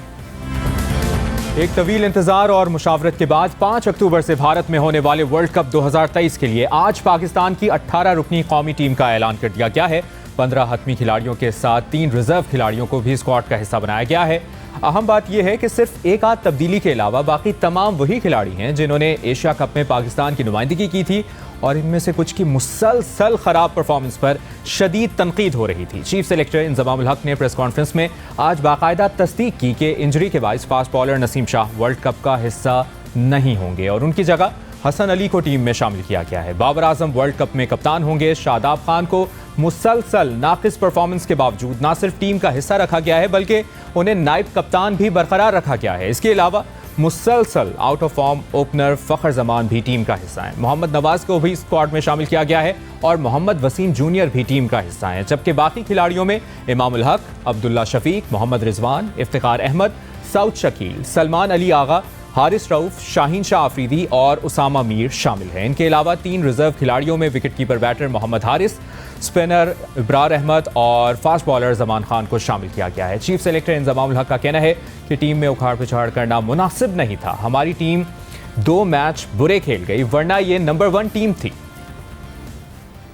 एक तवील इंतजार और मुशावरत के बाद 5 अक्टूबर से भारत में होने वाले वर्ल्ड कप 2023 के लिए आज पाकिस्तान की 18 रुकनी कौमी टीम का ऐलान कर दिया गया है। 15 हतमी खिलाड़ियों के साथ 3 रिजर्व खिलाड़ियों को भी स्क्वाड का हिस्सा बनाया गया है। अहम बात यह है कि सिर्फ एक आध तब्दीली के अलावा बाकी तमाम वही खिलाड़ी हैं जिन्होंने एशिया कप में पाकिस्तान की नुमाइंदगी की थी, और इनमें से कुछ की मुसलसल खराब परफॉर्मेंस पर शदीद तनकीद हो रही थी। चीफ सेलेक्टर इंजमाम उल हक ने प्रेस कॉन्फ्रेंस में आज बाकायदा तस्दीक की कि इंजरी के बायस fast bowler Naseem Shah world cup का हिस्सा नहीं होंगे और उनकी जगह हसन अली को टीम में शामिल किया गया है। बाबर आजम वर्ल्ड कप में कप्तान होंगे। शादाब खान को मुसलसल नाकिस परफॉर्मेंस के बावजूद न सिर्फ टीम का हिस्सा रखा गया है बल्कि उन्हें नायब कप्तान भी बरकरार रखा गया है। इसके अलावा मुसलसल out of form opener Fakhar Zaman भी टीम का हिस्सा है। मोहम्मद नवाज को भी स्क्वाड में शामिल किया गया है और मोहम्मद वसीम जूनियर भी टीम का हिस्सा है, जबकि बाकी खिलाड़ियों में इमाम उल हक, अब्दुल्ला शफीक, मोहम्मद रिजवान, इफ्तिखार अहमद, सऊद शकील, सलमान अली आगा, हारिस रऊफ, शाहीन शाह आफरीदी और उसामा मीर शामिल हैं। इनके अलावा 3 रिजर्व खिलाड़ियों में wicket keeper batter Mohammad Haris, spinner Ibrar Ahmed और फास्ट बॉलर जमान खान को शामिल किया गया है। चीफ सेलेक्टर इंजमाम उल हक का कहना है कि टीम में उखाड़ पिछाड़ करना मुनासिब नहीं था। हमारी टीम 2 मैच बुरे खेल गई, वरना ये नंबर 1 टीम थी।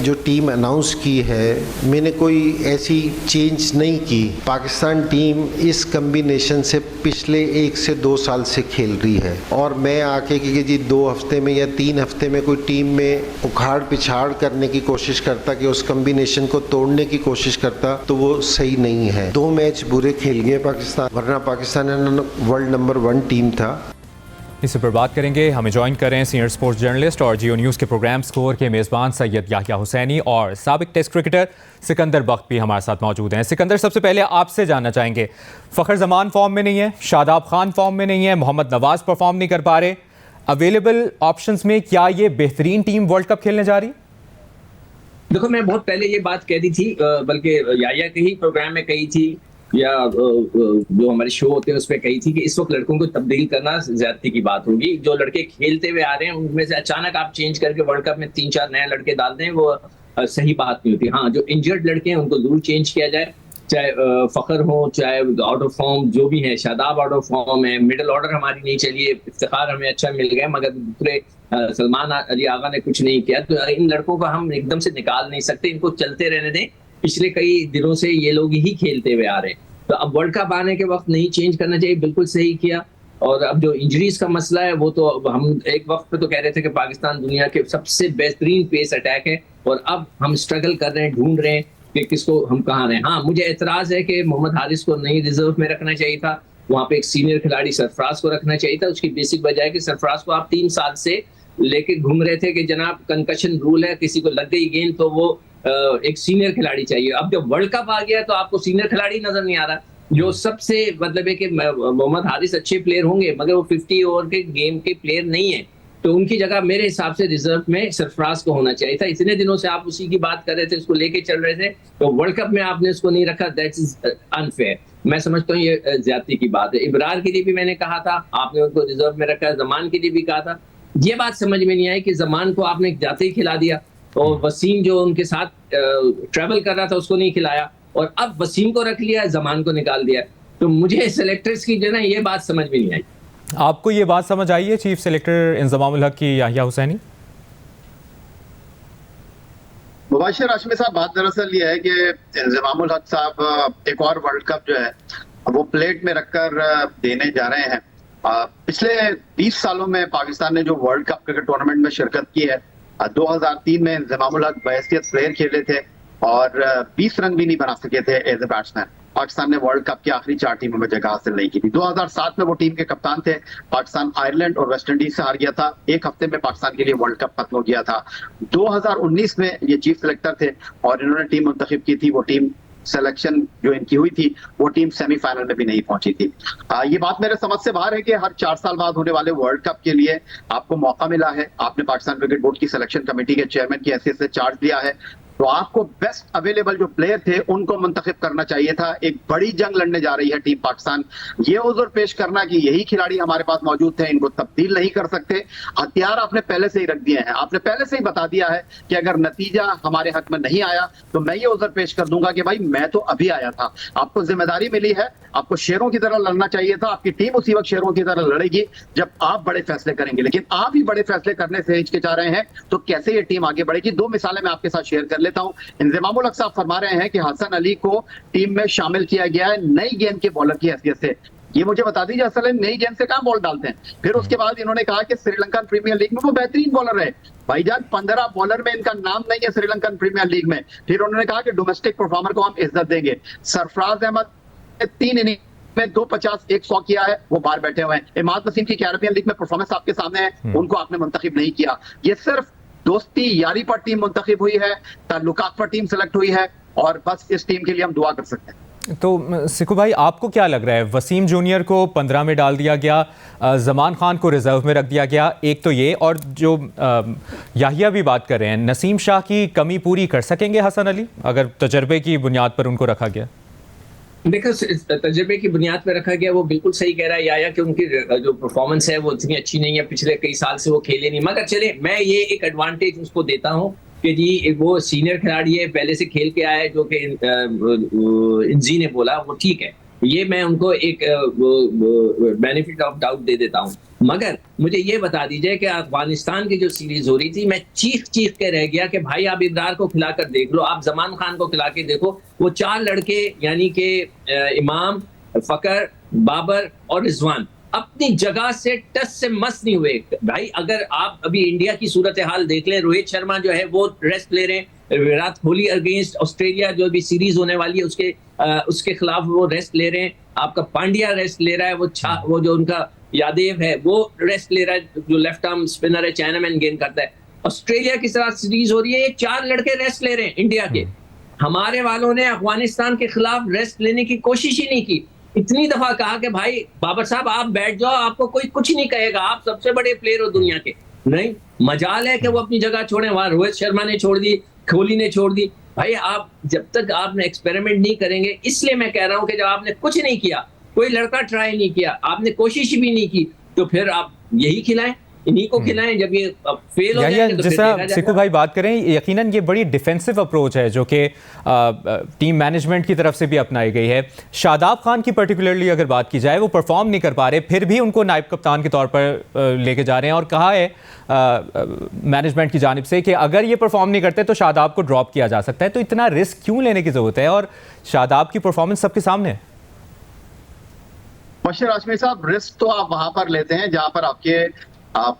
जो टीम अनाउंस की है मैंने कोई ऐसी चेंज नहीं की। पाकिस्तान टीम इस कम्बिनेशन से पिछले 1 से 2 साल से खेल रही है, और मैं आके कि जी 2 हफ्ते में या 3 हफ्ते में कोई टीम में उखाड़ पिछाड़ करने की कोशिश करता कि उस कम्बिनेशन को तोड़ने की कोशिश करता तो वो सही नहीं है। 2 मैच बुरे खेल गए पाकिस्तान, वरना पाकिस्तान वर्ल्ड नंबर 1 टीम था। इसी पर बात करेंगे। हमें ज्वाइन करें सीनियर स्पोर्ट्स जर्नलिस्ट और जियो न्यूज़ के प्रोग्राम स्कोर के मेज़बान सैयद याहिया हुसैनी और साबिक टेस्ट क्रिकेटर सिकंदर बख्त भी हमारे साथ मौजूद हैं। सिकंदर, सबसे पहले आपसे जानना चाहेंगे, फ़खर जमान फॉर्म में नहीं है, शादाब खान फॉर्म में नहीं है, मोहम्मद नवाज परफॉर्म नहीं कर पा रहे, अवेलेबल ऑप्शंस में क्या ये बेहतरीन टीम वर्ल्ड कप खेलने जा रही? देखो, मैं बहुत पहले ये बात कह दी थी, बल्कि याया के ही प्रोग्राम में कही थी, या जो हमारे शो होते हैं उसमें कही थी कि इस वक्त लड़कों को तब्दील करना ज्यादती की बात होगी। जो लड़के खेलते हुए आ रहे हैं उनमें से अचानक आप चेंज करके वर्ल्ड कप में 3-4 नए लड़के डाल दें, वो सही बात नहीं होती। हाँ, जो इंजर्ड लड़के हैं उनको जरूर चेंज किया जाए, चाहे फखर हो, चाहे आउट ऑफ फॉर्म जो भी है। शादाब आउट ऑफ फॉर्म है, मिडिल ऑर्डर हमारी नहीं चली है, इफ्तिखार हमें अच्छा मिल गया, मगर दूसरे सलमान अली आगा ने कुछ नहीं किया। तो इन लड़कों को हम एकदम से निकाल नहीं सकते, इनको चलते रहने दें। पिछले कई दिनों से ये लोग ही खेलते हुए आ रहे हैं, तो अब वर्ल्ड कप आने के वक्त नहीं चेंज करना चाहिए, बिल्कुल सही किया। और अब जो इंजरीज का मसला है वो तो हम एक वक्त पे तो कह रहे थे कि पाकिस्तान दुनिया के सबसे बेहतरीन पेस अटैक है, और अब हम स्ट्रगल कर रहे हैं, ढूंढ रहे हैं कि किसको हम कहाँ रहे हैं। हाँ, मुझे एतराज है कि मोहम्मद हारिस को नहीं रिजर्व में रखना चाहिए था, वहां पे एक सीनियर खिलाड़ी सरफराज को रखना चाहिए था। उसकी बेसिक वजह है कि सरफराज को आप 3 साल से लेके घूम रहे थे कि जनाब कंकशन रूल है, किसी को लग गई गेंद तो वो एक सीनियर खिलाड़ी चाहिए। अब जब वर्ल्ड कप आ गया तो आपको सीनियर खिलाड़ी नजर नहीं आ रहा, जो सबसे मतलब है कि मोहम्मद हारिस अच्छे प्लेयर होंगे मगर वो 50 ओवर के गेम के प्लेयर नहीं है, तो उनकी जगह मेरे हिसाब से रिजर्व में सरफराज को होना चाहिए था। इतने दिनों से आप उसी की बात कर रहे थे, उसको लेके चल रहे थे, तो वर्ल्ड कप में आपने उसको नहीं रखा, दैट्स इज अनफेयर। मैं समझता हूँ ये ज्यादती की बात है। इब्रार के लिए भी मैंने कहा था, आपने उनको रिजर्व में रखा, जमान के लिए भी कहा था। ये बात समझ में नहीं आई कि जमान को आपने जाते ही खिला दिया, और वसीम जो उनके साथ ट्रेवल कर रहा था उसको नहीं खिलाया, और अब वसीम को रख लिया, जमान को निकाल दिया। तो मुझे सेलेक्टर्स की जो ना ये बात समझ में नहीं आई। आपको ये बात समझ आई है चीफ सेलेक्टर इंजमामुल हक की याहिया हुसैनी? मुबाशिर हाशमी साहब, बात दरअसल ये है कि इंजमामुल हक साहब एक और वर्ल्ड कप जो है वो प्लेट में रखकर देने जा रहे हैं। पिछले 20 सालों में पाकिस्तान ने जो वर्ल्ड कप क्रिकेट टूर्नामेंट में शिरकत की है, 2003 में इंजमामुल हक बहैसियत प्लेयर खेले थे और 20 रन भी नहीं बना सके थे एज ए बैट्समैन। पाकिस्तान ने वर्ल्ड कप की आखिरी 4 टीमों में जगह हासिल नहीं की थी। 2007 में वो टीम के कप्तान थे। पाकिस्तान आयरलैंड और वेस्ट इंडीज से हार गया था। एक हफ्ते में पाकिस्तान के लिए वर्ल्ड कप खत्म हो गया था। 2019 में ये चीफ सेलेक्टर थे और इन्होंने टीम मुंतखब की थी। वो टीम सिलेक्शन जो इनकी हुई थी वो टीम सेमीफाइनल में भी नहीं पहुंची थी। ये बात मेरे समझ से बाहर है कि हर 4 साल बाद होने वाले वर्ल्ड कप के लिए आपको मौका मिला है। आपने पाकिस्तान क्रिकेट बोर्ड की सिलेक्शन कमेटी के चेयरमैन की हैसियत से चार्ज लिया है, तो आपको बेस्ट अवेलेबल जो प्लेयर थे उनको मुंतखब करना चाहिए था। एक बड़ी जंग लड़ने जा रही है टीम पाकिस्तान। ये उज़्र पेश करना कि यही खिलाड़ी हमारे पास मौजूद थे, इनको तब्दील नहीं कर सकते, हथियार आपने पहले से ही रख दिए हैं। आपने पहले से ही बता दिया है कि अगर नतीजा हमारे हक में नहीं आया तो मैं ये उज़्र पेश कर दूंगा कि भाई मैं तो अभी आया था। आपको जिम्मेदारी मिली है, आपको शेरों की तरह लड़ना चाहिए था। आपकी टीम उसी वक्त शेरों की तरह लड़ेगी जब आप बड़े फैसले करेंगे, लेकिन आप ही बड़े फैसले करने से हिचकिचा रहे हैं, तो कैसे ये टीम आगे बढ़ेगी? 2 मिसालें मैं आपके साथ शेयर कर लेता हूं। इंजमामुल हक साहब फरमा रहे हैं कि हसन अली को टीम में शामिल किया गया है नई गेंद के बॉलर की हैसियत से। ये मुझे बता दीजिए हसन अली नई गेंद से कहां बॉल डालते हैं? फिर उसके बाद इन्होंने कहा कि श्रीलंकन प्रीमियर लीग में वो बेहतरीन बॉलर है। भाईजान 15 बॉलर में इनका नाम नहीं है श्रीलंकन प्रीमियर लीग में। फिर उन्होंने कहा कि डोमेस्टिक परफॉर्मर को हम इज्जत देंगे। सरफराज अहमद 3 इनिंग में 250-100 किया है, वो बाहर बैठे हुए हैं। इमाद वसीम की कैरेबियन लीग में परफॉर्मेंस आपके सामने है, उनको आपने मुंतखब नहीं किया। ये सिर्फ दोस्ती यारी पर टीम मुंतखब हुई है, ताल्लुकात पर टीम सेलेक्ट हुई है, और बस इस टीम के लिए हम दुआ कर सकते हैं। तो सिकू भाई, आपको क्या लग रहा है? वसीम जूनियर को 15 में डाल दिया गया, जमान खान को रिजर्व में रख दिया गया, एक तो ये, और जो याहिया भी बात कर रहे हैं, नसीम शाह की कमी पूरी कर सकेंगे हसन अली अगर तजर्बे की बुनियाद पर उनको रखा गया? देखो, तजर्बे की बुनियाद पर रखा गया, वो बिल्कुल सही कह रहा है याया कि उनकी जो परफॉर्मेंस है वो इतनी अच्छी नहीं है, पिछले कई साल से वो खेले नहीं। मगर चले, मैं ये एक एडवांटेज उसको देता हूँ कि जी वो सीनियर खिलाड़ी है, पहले से खेल के आया है, जो कि इंजी ने बोला वो ठीक है, ये मैं उनको एक बेनिफिट ऑफ डाउट दे देता हूँ। मगर मुझे ये बता दीजिए कि अफगानिस्तान की जो सीरीज हो रही थी, मैं चीख के रह गया कि भाई आप इब्रार को खिलाकर देख लो, आप जमान खान को खिला के देखो। वो 4 लड़के यानी कि इमाम, फकर, बाबर और रिजवान अपनी जगह से टच से मस नहीं हुए। भाई अगर आप अभी इंडिया की सूरत हाल देख लें, रोहित शर्मा जो है वो रेस्ट ले रहे हैं, विराट कोहली अगेंस्ट ऑस्ट्रेलिया जो भी सीरीज होने वाली है उसके खिलाफ वो रेस्ट ले रहे हैं, आपका पांड्या रेस्ट ले रहा है, वो जो उनका यादेव है वो रेस्ट ले रहा है, जो लेफ्ट आर्म स्पिनर है, चाइनामैन गेंद करता है। ऑस्ट्रेलिया के साथ सीरीज हो रही है, ये 4 लड़के रेस्ट ले रहे हैं इंडिया के। हमारे वालों ने अफगानिस्तान के खिलाफ रेस्ट लेने की कोशिश ही नहीं की। इतनी दफा कहा कि भाई बाबर साहब आप बैठ जाओ, आपको कोई कुछ नहीं कहेगा, आप सबसे बड़े प्लेयर हो दुनिया के। नहीं, मजाल है कि वो अपनी जगह छोड़े। वहां रोहित शर्मा ने छोड़ दी, कोहली ने छोड़ दी। भाई आप जब तक आपने एक्सपेरिमेंट नहीं करेंगे, इसलिए मैं कह रहा हूं कि जब आपने कुछ नहीं किया, कोई लड़का ट्राई नहीं किया, आपने कोशिश भी नहीं की, तो फिर आप यही खिलाएं, इन्हीं को खिलाएं। जब ये फेल हो जाएंगे तो जिस तरह सिक्कू भाई बात करें, यकीनन ये बड़ी डिफेंसिव अप्रोच है जो कि टीम मैनेजमेंट की तरफ से भी अपनाई गई है। शादाब खान की पर्टिकुलरली अगर बात की जाए, वो परफॉर्म नहीं कर पा रहे, फिर भी उनको नायब कप्तान के तौर पर लेके जा रहे हैं, और कहा है मैनेजमेंट की जानिब से कि अगर ये परफॉर्म नहीं करते तो शादाब को ड्रॉप किया जा सकता है। तो इतना रिस्क क्यों लेने की जरूरत है, और शादाब की परफॉर्मेंस सबके सामने है। मुबश्शिर हाशमी साहब, रिस्क तो आप वहां पर लेते हैं जहां पर आपके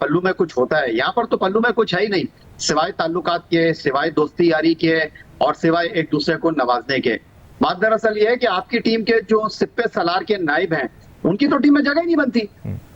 पल्लू में कुछ होता है। यहाँ पर तो पल्लू में कुछ है ही नहीं, सिवाय ताल्लुकात के, सिवाय दोस्ती यारी के, और सिवाय एक दूसरे को नवाजने के। बात दरअसल ये है कि आपकी टीम के जो सिप्पे सलार के नाइब हैं, उनकी तो टीम में जगह ही नहीं बनती।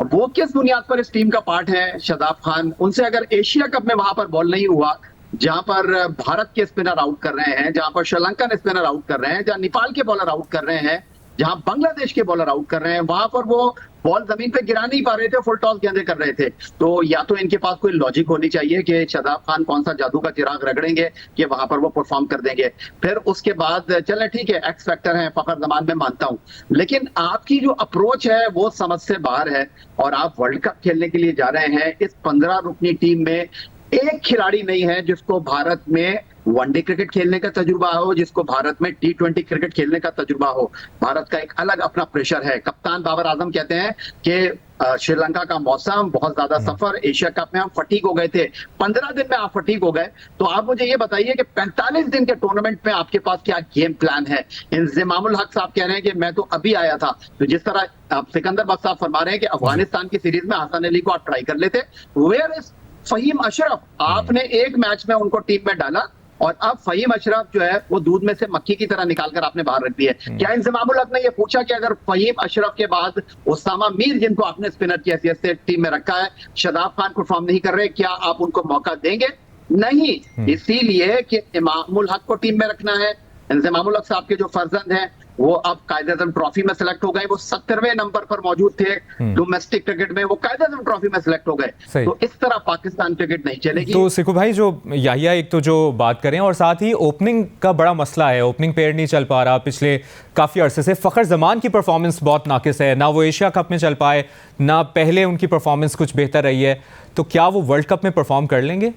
वो किस बुनियाद पर इस टीम का पार्ट है? शादाब खान, उनसे अगर एशिया कप में वहां पर बॉल नहीं हुआ, जहां पर भारत के स्पिनर आउट कर रहे हैं, जहां पर श्रीलंकन स्पिनर आउट कर रहे हैं, जहां नेपाल के बॉलर आउट कर रहे हैं, जहां बांग्लादेश के बॉलर आउट कर रहे हैं, वहां पर वो बॉल जमीन पे गिरा नहीं पा रहे थे, फुल टॉस गेंदें कर रहे थे। तो या तो इनके पास कोई लॉजिक होनी चाहिए कि शादाब खान कौन सा जादू का चिराग रगड़ेंगे कि वहां पर वो परफॉर्म कर देंगे। फिर उसके बाद चले ठीक है, एक्स फैक्टर है, फखर जमान में मानता हूं, लेकिन आपकी जो अप्रोच है वो समझ से बाहर है। और आप वर्ल्ड कप खेलने के लिए जा रहे हैं, इस 15 रुकनी टीम में एक खिलाड़ी नहीं है जिसको भारत में वनडे क्रिकेट खेलने का तजुर्बा हो, जिसको भारत में T20 क्रिकेट खेलने का तजुर्बा हो। भारत का एक अलग अपना प्रेशर है। कप्तान बाबर आजम कहते हैं कि श्रीलंका का मौसम, बहुत ज्यादा सफर, एशिया कप में हम फटीक हो गए थे, 15 दिन में आप फटीक हो गए। तो आप मुझे ये बताइए कि 45 दिन के टूर्नामेंट में आपके पास क्या गेम प्लान है? इंजमामुल हक साहब कह रहे हैं कि मैं तो अभी आया था। तो जिस तरह आप सिकंदर बख्श साहब फरमा रहे हैं कि अफगानिस्तान की सीरीज में हसन अली को आप ट्राई कर लेते, वेयर इज फहीम अशरफ? आपने एक मैच में उनको टीम में डाला और अब फहीम अशरफ जो है वो दूध में से मक्खी की तरह निकालकर आपने बाहर रख दिया। क्या इंजमामुल हक ने ये पूछा कि अगर फहीम अशरफ के बाद उसामा मीर, जिनको आपने स्पिनर की हैसियत से टीम में रखा है, शादाब खान परफॉर्म नहीं कर रहे, क्या आप उनको मौका देंगे? नहीं, इसीलिए कि इंजमामुल हक को टीम में रखना है। इंजमामुल हक साहब के जो फर्जंद हैं वो अब कायदे-ए-आज़म ट्रॉफी में सिलेक्ट हो गए, वो 70वें नंबर पर मौजूद थे डोमेस्टिक क्रिकेट में, वो कायदे-ए-आज़म ट्रॉफी में सिलेक्ट हो गए। तो इस तरह पाकिस्तान क्रिकेट नहीं चलेगी। तो सिक्कू भाई, जो याहिया एक तो जो बात करें, और साथ ही ओपनिंग का बड़ा मसला है, ओपनिंग पेयर नहीं चल पा रहा पिछले काफी अरसे से। फखर जमान की परफॉर्मेंस बहुत नाकिस है, ना वो एशिया कप में चल पाए, ना पहले उनकी परफॉर्मेंस कुछ बेहतर रही है। तो क्या वो वर्ल्ड कप में परफॉर्म कर लेंगे?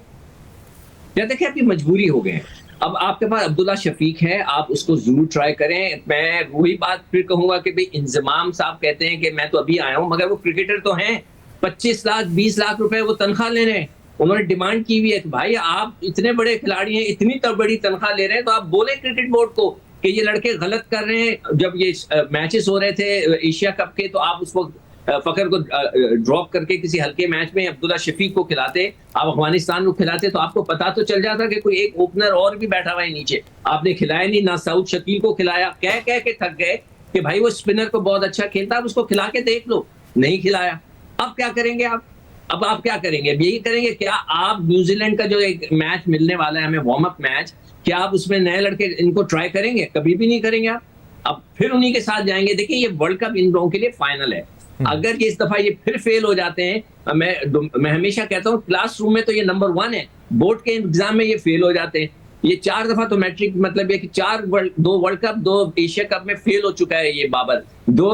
या देखिए, आपकी मजबूरी हो गए। अब आपके पास अब्दुल्ला शफीक है, आप उसको जरूर ट्राई करें। मैं वही बात फिर कहूंगा कि भाई इंजमाम साहब कहते हैं कि मैं तो अभी आया हूं, मगर वो क्रिकेटर तो हैं, 25 लाख 20 लाख रुपए वो तनख्वाह ले रहे हैं। उन्होंने डिमांड की हुई है कि भाई आप इतने बड़े खिलाड़ी हैं, इतनी बड़ी तनख्वाह ले रहे हैं, तो आप बोले क्रिकेट बोर्ड को कि ये लड़के गलत कर रहे हैं। जब ये मैचेस हो रहे थे एशिया कप के, तो आप उसको फखर को ड्रॉप करके किसी हल्के मैच में अब्दुल्ला शफीक को खिलाते, आप अफगानिस्तान को खिलाते, तो आपको पता तो चल जाता कि कोई एक ओपनर और भी बैठा हुआ है नीचे। आपने खिलाया नहीं, ना साउथ शकील को खिलाया, कह के थक गए कि भाई वो स्पिनर को बहुत अच्छा खेलता है, उसको खिला के देख लो, नहीं खिलाया। अब क्या करेंगे आप? अब आप क्या करेंगे? अब यही करेंगे, क्या आप न्यूजीलैंड का जो एक मैच मिलने वाला है हमें, वार्म अप मैच, क्या आप उसमें नए लड़के इनको ट्राई करेंगे? कभी भी नहीं करेंगे आप। अब फिर उन्हीं के साथ जाएंगे। देखिए, ये वर्ल्ड कप इन लोगों के लिए फाइनल है। अगर ये इस दफा ये फिर फेल हो जाते हैं, मैं हमेशा कहता हूँ क्लासरूम में तो ये नंबर 1 है, बोर्ड के एग्जाम में ये फेल हो जाते हैं। ये 4 दफा तो मैट्रिक, मतलब ये कि 2 वर्ल्ड कप 2 एशिया कप में फेल हो चुका है ये बाबर, 2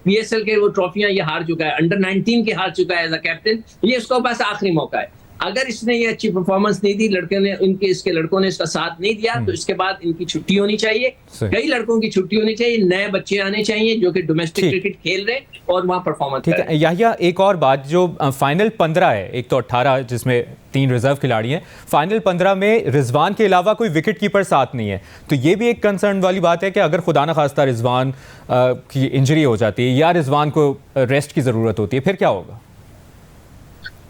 PSL के वो ट्रॉफियां ये हार चुका है, अंडर 19 के हार चुका है एज अ कैप्टन। ये इसका पास आखिरी मौका है। अगर इसने ये अच्छी परफॉर्मेंस नहीं दी, लड़के ने इसके लड़कों ने इसका साथ नहीं दिया, तो इसके बाद इनकी छुट्टी होनी चाहिए, कई लड़कों की छुट्टी होनी चाहिए, नए बच्चे आने चाहिए जो कि डोमेस्टिक क्रिकेट खेल रहे और वहां परफॉर्मेंस ठीक है। याहिया, एक और बात, जो फाइनल 15 है, एक तो 18 जिसमें 3 रिजर्व खिलाड़ी हैं, फाइनल 15 में रिजवान के अलावा कोई विकेट कीपर साथ नहीं है। तो ये भी एक कंसर्न वाली बात है कि अगर खुदा न खास्ता रिजवान की इंजरी हो जाती है या रिजवान को रेस्ट की जरूरत होती है, फिर क्या होगा?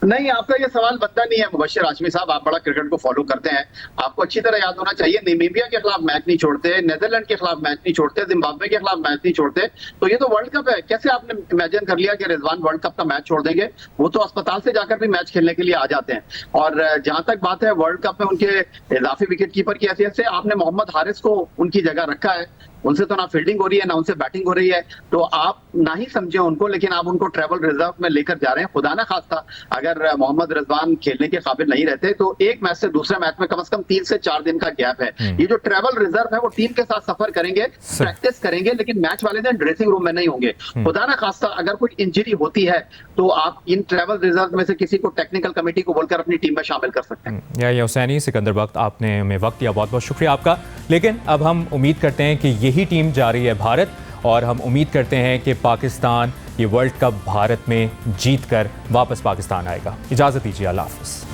नहीं, आपका ये सवाल बनता नहीं है मुबश्शिर हाशमी साहब। आप बड़ा क्रिकेट को फॉलो करते हैं, आपको अच्छी तरह याद होना चाहिए, नामीबिया के खिलाफ मैच नहीं छोड़ते, नीदरलैंड के खिलाफ मैच नहीं छोड़ते, जिम्बाब्वे के खिलाफ मैच नहीं छोड़ते। तो ये तो वर्ल्ड कप है। कैसे आपने इमेजिन कर लिया कि रिजवान वर्ल्ड कप का मैच छोड़ देंगे? वो तो अस्पताल से जाकर भी मैच खेलने के लिए आ जाते हैं। और जहां तक बात है वर्ल्ड कप में उनके इजाफी विकेट कीपर की हैसियत से, आपने मोहम्मद हारिस को उनकी जगह रखा है। उनसे तो ना फील्डिंग हो रही है ना उनसे बैटिंग हो रही है, तो आप ना ही समझे उनको, लेकिन आप उनको ट्रैवल रिजर्व में लेकर जा रहे हैं। खुदा ना खास्ता अगर मोहम्मद रिजवान खेलने के काबिल नहीं रहते तो एक मैच से दूसरे मैच में कम से कम 3 से 4 दिन का गैप है। ये जो ट्रैवल रिजर्व है वो टीम के साथ सफर करेंगे, प्रैक्टिस करेंगे, लेकिन मैच वाले दिन ड्रेसिंग रूम में नहीं होंगे। खुदा ना खास्ता अगर कोई इंजरी होती है तो आप इन ट्रैवल रिजर्व में से किसी को टेक्निकल कमेटी को बोलकर अपनी टीम में शामिल कर सकते हैं। या हुसैनी, सिकंदर बख्त, आपने हमें वक्त दिया, बहुत बहुत शुक्रिया आपका। लेकिन अब हम उम्मीद करते हैं कि यही टीम जा रही है भारत, और हम उम्मीद करते हैं कि पाकिस्तान ये वर्ल्ड कप भारत में जीत कर वापस पाकिस्तान आएगा। इजाज़त दीजिए, अल्लाह हाफ़िज़।